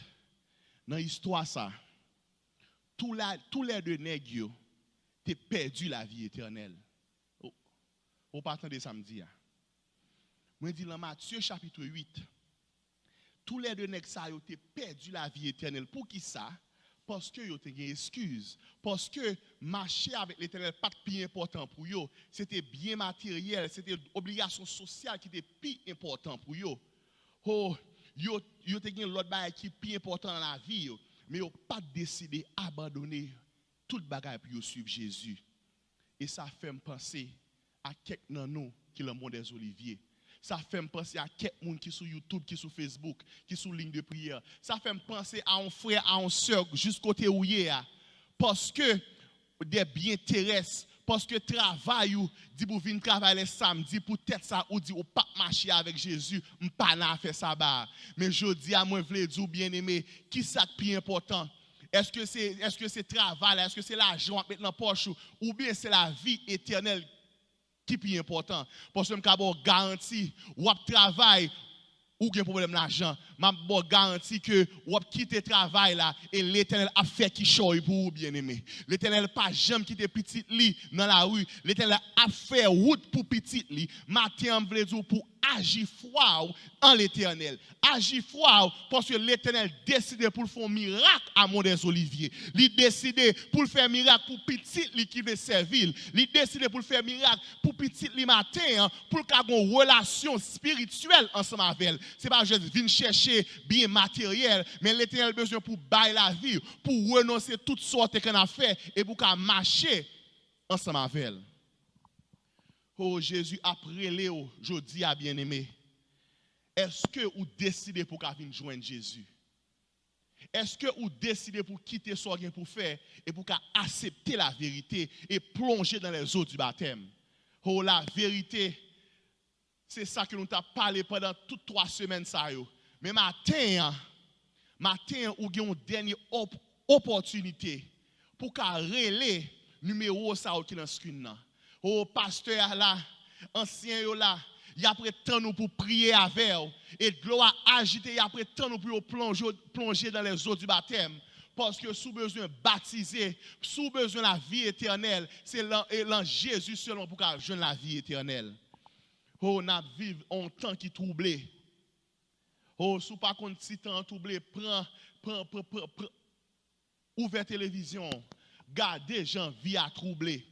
dans l'histoire ça, tous les deux nègres t'es perdu la vie éternelle. Au partant de samedi. Moi dis dans Matthieu chapitre 8, tous les deux nègres ça ont perdu la vie éternelle. Pour qui ça? Parce que yo te gen excuse, parce que marcher avec l'Éternel pas plus important pour eux, c'était bien matériel, c'était obligation sociale qui était plus important pour eux. Oh, yo te gen l'autre bagage qui plus important dans la vie, mais yo pas décidé abandonner toute bagaille pour suivre Jésus. Et ça fait me penser à quelques nan nous qui le monde des Oliviers. Ça fait me penser à quelques monde qui sur YouTube, qui sur Facebook, qui sur ligne de prière. Ça fait me penser à un frère, à une soeur jusqu'au côté où il est. Parce que des biens terrestres, parce que travail ou dit pour venir travailler samedi pour tête ça ou dit ou pas marcher avec Jésus, m'pas na faire ça ba. Mais je dis à moi vle dire bien-aimé, qui ça plus important? Est-ce que c'est travail, est-ce que c'est l'argent mettre dans poche ou bien c'est la vie éternelle qui est plus important? Parce que je suis garanti, ou travail, ou un problème d'argent, je garantis que ou quitter le travail là, et l'Éternel a fait qui choisit pour vous, bien aimé. L'Éternel pas jamais quitter petit lit dans la rue. L'Éternel a fait route pour petit lit. Matin, je veux dire pour agir foi en l'Éternel. Agir foi parce que l'Éternel décide pour faire un miracle à mon des Oliviers. Il décide pour faire un miracle pour petit lit qui veut servir. Il décide pour faire un miracle pour petit lit matin pour qu'il y ait une relation spirituelle ensemble avec elle. C'est pas juste venir chercher bien matériel, mais l'Éternel a besoin pour bailler la vie, pour renoncer toutes sortes qu'on a fait et pour qu'elle marcher ensemble avec elle. Oh Jésus, après Léo, je dis à bien-aimé, est-ce que vous décidez pour qu'elle vienne joindre Jésus? Est-ce que vous décidez pour quitter ce que pour faire et pour qu'elle accepte la vérité et plonger dans les eaux du baptême? Oh la vérité, c'est ça que nous avons parlé pendant toutes 3 semaines. Mais matin, vous avez une dernière opportunité pour qu'elle relève numéro ça qui est dans le screen. Oh pasteur là, ancien là, il a pris temps nous pour prier avec eux, et de l'eau a agité, il a pris temps nous pour plonger dans les eaux du baptême. Parce que sous besoin baptisé, sous besoin de la vie éternelle, c'est l'an Jésus seulement pour qu'elle joigne la vie éternelle. Oh, on a vécu un temps qui troublé. Oh, sous pas contre si temps troublé, prends, ouvre télévision, gardez gens vie à troubler.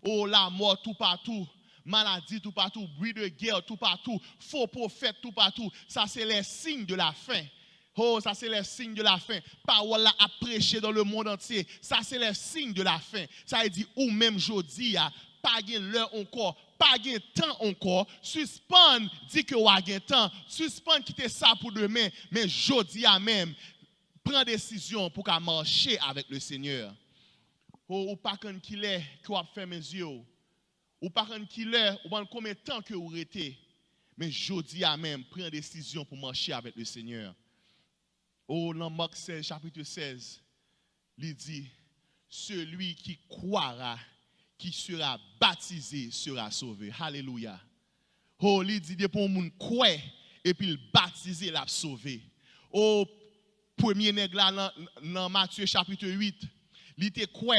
Oh, la mort tout partout, maladie tout partout, bruit de guerre tout partout, faux prophètes tout partout. Ça, c'est les signes de la fin. Oh, ça, c'est les signes de la fin. Parole là à prêcher dans le monde entier. Ça, c'est les signes de la fin. Ça veut dire, ou même jeudi, pas gain l'heure encore, pas gain temps encore. Suspend, dit que ou a gain temps. Suspend, quitter ça pour demain. Mais jeudi même, prends décision pour qu'à marcher avec le Seigneur. Ou pas quand qu'il est, qu'on a fait mes yeux. Ou pas quand qu'il est, ou pas combien de temps que vous arrêtez. Mais jeudi même, prends décision pour marcher avec le Seigneur. Oh, dans Marc 16, chapitre 16, il dit, celui qui croira, qui sera baptisé, sera sauvé. Alléluia. Oh, il dit, pour moun croit, et puis il baptisé, l'a sauvé. Oh, premier nègre là, dans Matthieu chapitre 8, il était quoi,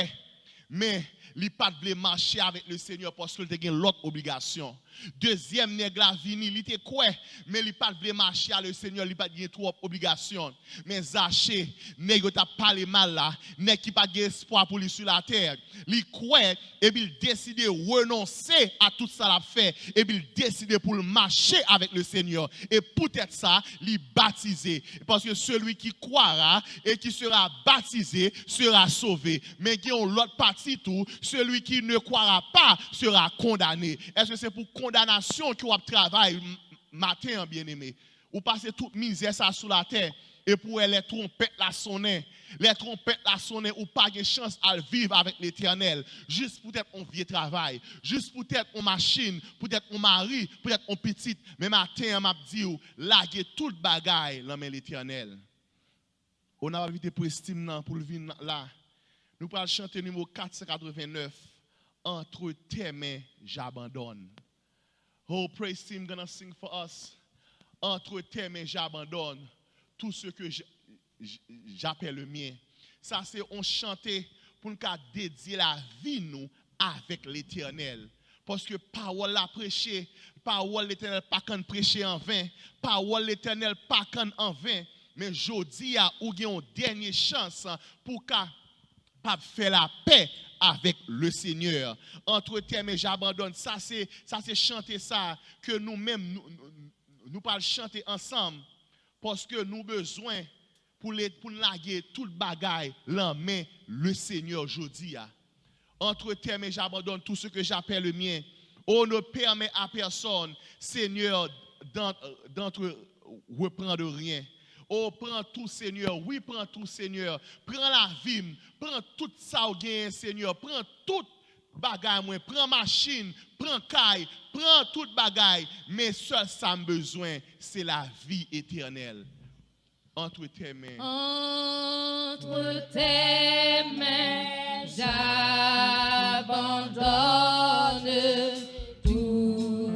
mais il n'a pas voulu marcher avec le Seigneur parce qu'il a l'autre obligation. Deuxième nègre là vini, il était quoi, mais il n'a pas voulu marcher avec le Seigneur, il n'a pas trop obligation. Mais Zaché, nègre t'a parlé mal là, nègre qui n'a pas espoir pour lui sur la terre. Il croit et puis il décide de renoncer à tout ça l'a fait et puis il décide pour marcher avec le Seigneur. Et peut-être ça, il baptisé parce que celui qui croira et qui sera baptisé sera sauvé. Mais il y a l'autre partie tout, celui qui ne croira pas sera condamné. Est-ce que c'est pour condamnation que vous travaillez matin, bien-aimé? Ou passez toute misère ça sous la terre et pour elle, les trompettes la sonnaient. Les trompettes la sonnaient ou pas de chance à vivre avec l'Éternel. Juste peut-être on vieux travail, juste peut-être on machine, peut-être on mari, peut-être on petite. Mais matin, m'a dit, laguer toute bagaille dans l'Éternel. On a invité pour estime pour le venir là. Nous allons chanter numéro 489. Entre tes mains, j'abandonne. Oh, praise team gonna sing for us. Entre tes mains, j'abandonne tout ce que j'appelle le mien. Ça, c'est on chanter pour nous dédier la vie nous avec l'Éternel. Parce que parole la prêcher, parole l'Éternel pas qu'en prêcher en vain, parole l'Éternel pas qu'en en vain. Mais jodi a ou gen une dernière chance pour pas faire la paix avec le Seigneur. Entre tes mains, j'abandonne. Ça c'est chanter ça que nous-mêmes nous parlons chanter ensemble parce que nous avons besoin pour laguer toute bagaille la main le Seigneur aujourd'hui. Entre tes mains, j'abandonne tout ce que j'appelle le mien. On ne permet à personne, Seigneur, reprendre rien. Oh, prends tout, Seigneur. Oui, prends tout, Seigneur. Prends la vie. Prends tout ça au gain, Seigneur. Prends tout bagaille, moi. Prends machine. Prends caille. Prends tout bagaille. Mais seul ça me besoin, c'est la vie éternelle. Entre tes mains. Entre tes mains, j'abandonne tout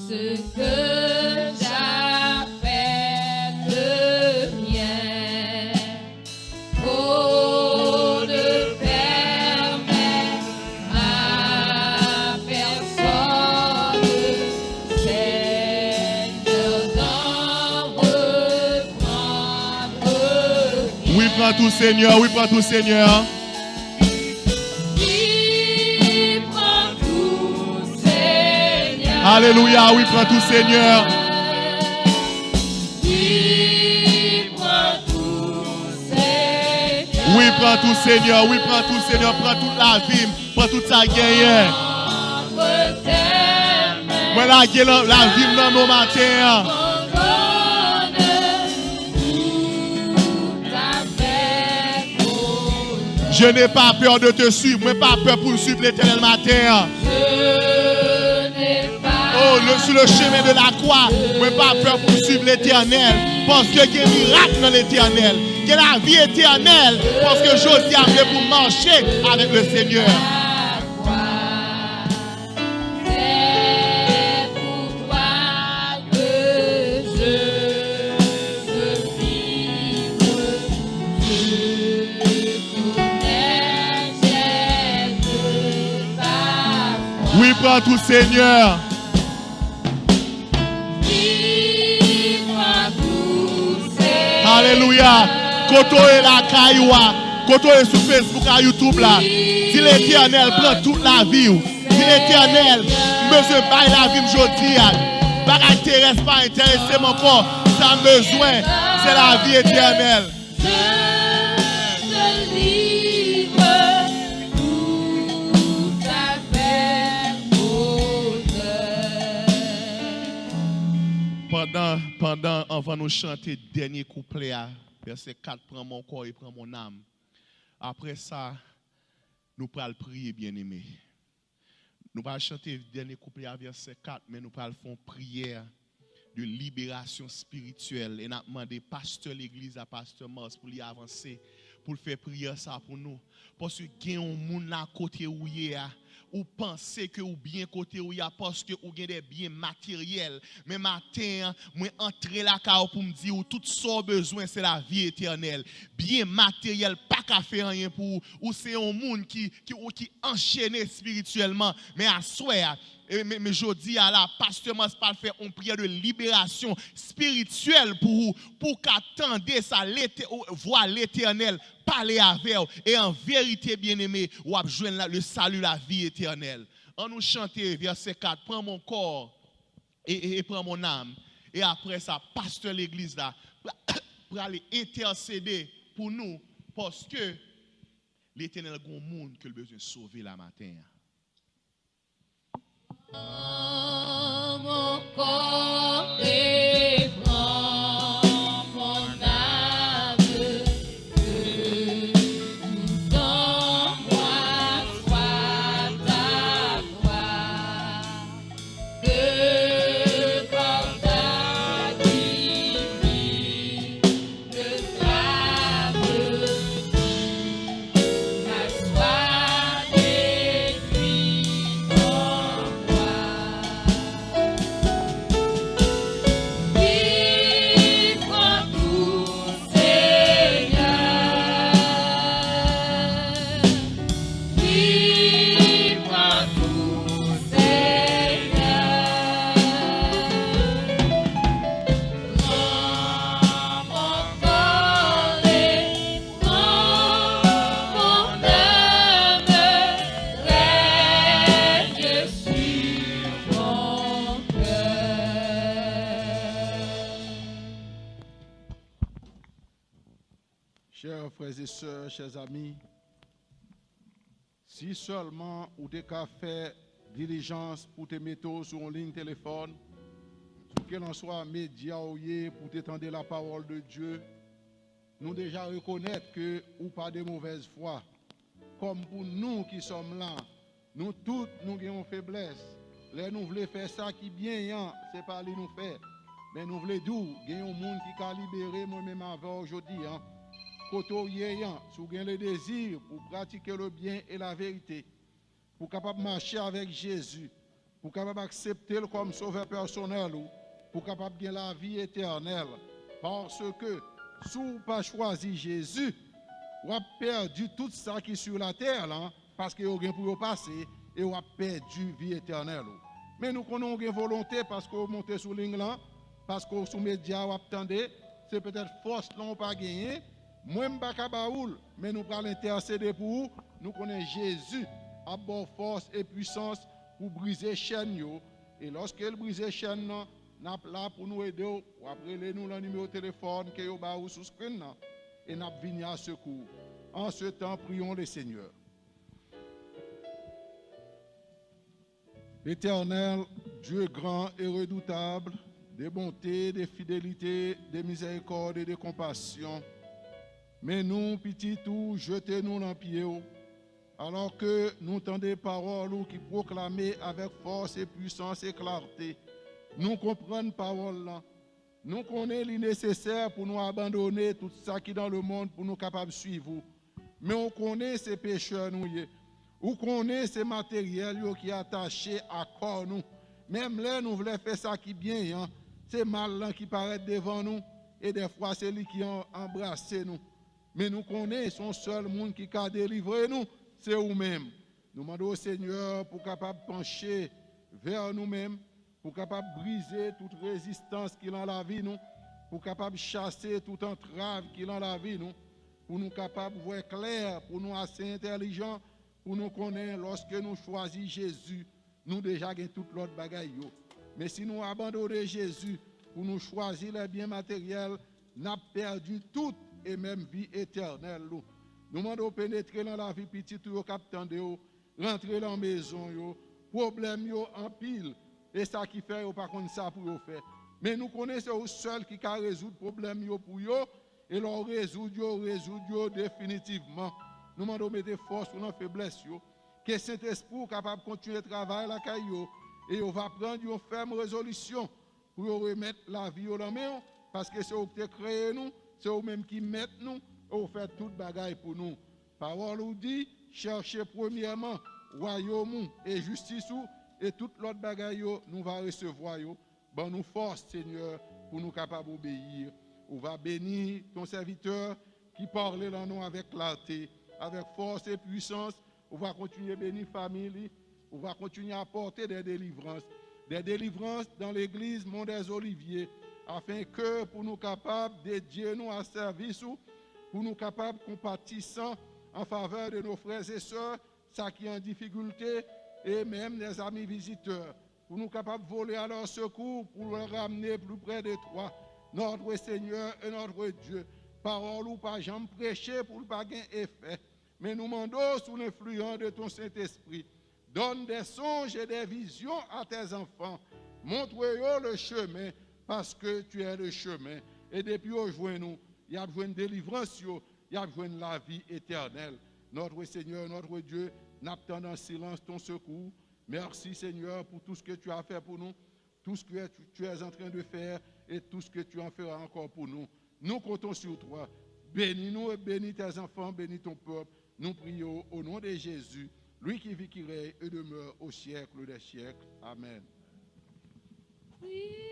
ce que j'appelle le mien. Oh, ne permets à personne, Seigneur, d'en reprendre. Oui, prends tout, Seigneur. Oui, prends tout, Seigneur. Il prend tout, Seigneur. Alléluia. Oui, prends tout, Seigneur. Il prend tout, Seigneur. Oui, prends tout, Seigneur. Oui, prends tout, Seigneur. Prends toute la vie. Prends toute sa guerre. Entre tes mains, Moi, la vie dans mon matin. abandonne tout avec bonheur. Je n'ai pas peur de te suivre. Moi, pas peur pour suivre l'Éternel matin. Je n'ai pas Oh, sur le chemin de la croix, moi, pas peur pour suivre l'Éternel. Parce que il y a un miracle dans l'Éternel. Il y a la vie éternelle. Parce que Josie a fait pour marcher avec le Seigneur. la croix. C'est pour toi que je veux vivre. Je connais, j'aime ta foi. Oui, prends tout, Seigneur. Il prend tout, Seigneur. Alléluia. Koto est la cailloua. Koto est sur Facebook, à YouTube là. Dis l'Éternel, prends toute la vie. Dis l'Éternel, monsieur, baille la vie aujourd'hui. Pas intéresse pas intéresser mon corps. Ça a besoin, c'est la vie éternelle. Je te livre tout avec bonheur. Pendant, avant nous chanter dernier couplet, verset 4, prends mon corps et prends mon âme. Après ça, nous pourrons prier, bien-aimés. Nous allons chanter dernier couplet à verset 4, mais nous allons faire une prière de libération spirituelle. Et nous avons demandé pasteur l'église à pasteur Mars pour y avancer, pour faire prière ça pour nous. Parce que il y a un monde à côté où il y a. Ou pensez que ou bien côté où il y a parce que ou gen des biens matériels. Mais matin, moi entrer la car pour me dire ou tout ça besoin c'est la vie éternelle. Bien matériel pas qu'à faire rien pour ou c'est un monde qui enchaîné spirituellement mais à souhait. Mais je dis à la pasteur Mas pas faire une prière de libération spirituelle pour qu'attendez ça voir l'Éternel parler avec vous et en vérité bien-aimé ou joindre le salut la vie éternelle. On nous chanter verset 4 prends mon corps et prends mon âme et après ça pasteur l'église là pour aller intercéder pour nous parce que l'Éternel a un monde que le besoin de sauver la matin. Mon corps et prends mon âme. Chers frères et sœurs, chers amis, si seulement ou t'es qu'à faire diligence pour te mettre sur une ligne téléphone, pour qu'elle en soit média pour t'étendre la parole de Dieu, nous déjà reconnaître que ou pas de mauvaise foi. Comme pour nous qui sommes là, nous tous nous avons faiblesse. Là nous voulons faire ça qui bien, c'est pas lui nous faire. Mais nous voulons d'où, il y a un monde qui a libéré moi-même avant aujourd'hui. Côté si vous avez le désir pour pratiquer le bien et la vérité, pour capable marcher avec Jésus, pour capable accepter comme sauveur personnel, pour capable gagner la vie éternelle. Parce que si vous n'avez pas choisi Jésus, vous avez perdu tout ça qui est sur la terre, là, parce que vous avez pour passer et vous avez perdu la vie éternelle. Mais nous avons une volonté parce que vous montez sur ligne là, parce que sous les médias vous attendez, c'est peut-être force là, on pas gagné. Moi, je ne suis pas baoul, mais nous allons intercéder pour vous. Nous connaissons Jésus à bonne force et puissance pour briser les chaînes. Et lorsqu'il brise les chaînes, nous sommes là pour nous aider. Ou après, nous le numéro de téléphone que vous avez sur le screen. Et nous venons à secours. En ce temps, prions le Seigneur. Éternel, Dieu grand et redoutable, de bonté, de fidélité, de miséricorde et de compassion. Mais nous, petits tout, jetez-nous dans le pied, alors que nous entendons des paroles qui proclament avec force et puissance et clarté. Nous comprenons paroles là. Nous connaissons le nécessaire pour nous abandonner tout ça qui est dans le monde pour nous capables de suivre. Mais on connaît ces pécheurs, nous. On connaît ces matériels qui sont attachés à corps nous. Même là, nous voulons faire ça qui est bien. C'est mal là qui paraît devant nous. Et des fois, c'est lui qui a embrassé nous. Mais nous connaissons seul monde qui a délivré nous, c'est nous-mêmes. Nous demandons au Seigneur pour capable pencher vers nous-mêmes, pour capable briser toute résistance qu'il a dans la vie nous, pour capable chasser toute entrave qu'il a dans la vie nous, pour nous capable de voir clair, pour nous assez intelligents, pour nous connaître lorsque nous choisissons Jésus, nous déjà avons toute l'autre bagaille. Mais si nous abandonnons Jésus pour nous choisir les biens matériels, nous avons perdu tout et même vie éternelle. Nous demandons de pénétrer dans la vie petite, rentrer dans la maison, problème en pile, et ça qui fait, pas contre ça pour faire. Mais nous connaissons seul qui peut résoudre le problème pour eux, et leur résoudre définitivement. Nous demandons de mettre force sur nos faiblesses, que cet esprit capable de continuer le travail la caillou, et on va prendre une ferme résolution pour remettre la vie au main, parce que c'est eux qui créé nous. C'est eux-mêmes qui mettent nous, et fait toute bagaille pour nous. Parole nous dit, cherchez premièrement royaume et justice, et toute l'autre bagaille nous va recevoir. Bon, nous force, Seigneur, pour nous capables d'obéir. On va bénir ton serviteur qui parle dans nous avec clarté, avec force et puissance. On va continuer à bénir la famille. On va continuer à apporter des délivrances dans l'église Mont des Oliviers, afin que pour nous capables de dédier nous à service, pour nous capables de compatissant en faveur de nos frères et sœurs, ça qui est en difficulté, et même des amis visiteurs, pour nous capables de voler à leur secours, pour les ramener plus près de toi, notre Seigneur et notre Dieu. Parole ou pas jamais prêcher pour ne pas gagner effet, mais nous demandons sous l'influence de ton Saint-Esprit, donne des songes et des visions à tes enfants, montre-eux le chemin, parce que tu es le chemin. Et depuis aujourd'hui, il y a besoin de délivrance, il y a besoin de la vie éternelle. Notre Seigneur, notre Dieu, n'attend en silence ton secours. Merci Seigneur pour tout ce que tu as fait pour nous, tout ce que tu es en train de faire et tout ce que tu en feras encore pour nous. Nous comptons sur toi. Bénis-nous et bénis tes enfants, bénis ton peuple. Nous prions au nom de Jésus, lui qui vit, qui règne et demeure au siècle des siècles. Amen. Oui.